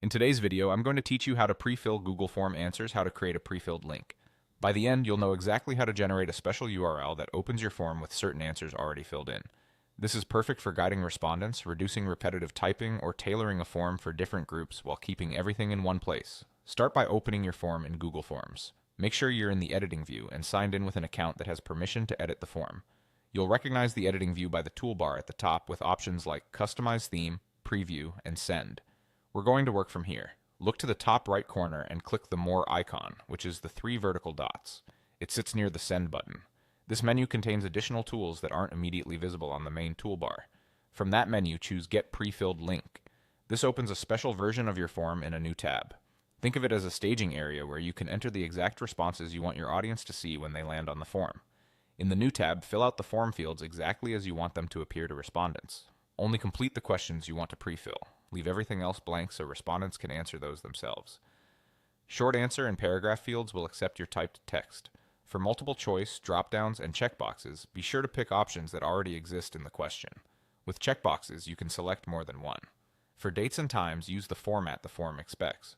In today's video, I'm going to teach you how to pre-fill Google Form answers, how to create a pre-filled link. By the end, you'll know exactly how to generate a special URL that opens your form with certain answers already filled in. This is perfect for guiding respondents, reducing repetitive typing, or tailoring a form for different groups while keeping everything in one place. Start by opening your form in Google Forms. Make sure you're in the editing view and signed in with an account that has permission to edit the form. You'll recognize the editing view by the toolbar at the top with options like Customize Theme, Preview, and Send. We're going to work from here. Look to the top right corner and click the More icon, which is the 3 vertical dots. It sits near the Send button. This menu contains additional tools that aren't immediately visible on the main toolbar. From that menu, choose Get Pre-filled Link. This opens a special version of your form in a new tab. Think of it as a staging area where you can enter the exact responses you want your audience to see when they land on the form. In the new tab, fill out the form fields exactly as you want them to appear to respondents. Only complete the questions you want to pre-fill. Leave everything else blank so respondents can answer those themselves. Short answer and paragraph fields will accept your typed text. For multiple choice, drop-downs, and checkboxes, be sure to pick options that already exist in the question. With checkboxes, you can select more than one. For dates and times, use the format the form expects.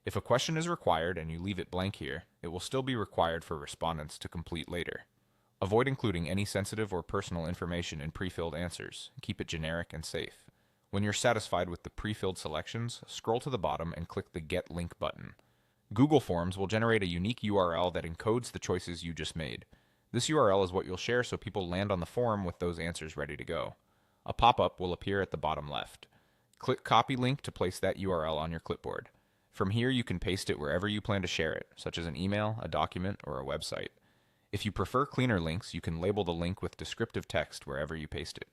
If a question is required and you leave it blank here, it will still be required for respondents to complete later. Avoid including any sensitive or personal information in pre-filled answers. Keep it generic and safe. When you're satisfied with the pre-filled selections, scroll to the bottom and click the Get Link button. Google Forms will generate a unique URL that encodes the choices you just made. This URL is what you'll share so people land on the form with those answers ready to go. A pop-up will appear at the bottom left. Click Copy Link to place that URL on your clipboard. From here, you can paste it wherever you plan to share it, such as an email, a document, or a website. If you prefer cleaner links, you can label the link with descriptive text wherever you paste it.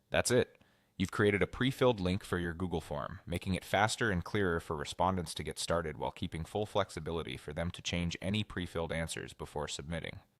That's it. You've created a pre-filled link for your Google form, making it faster and clearer for respondents to get started while keeping full flexibility for them to change any pre-filled answers before submitting.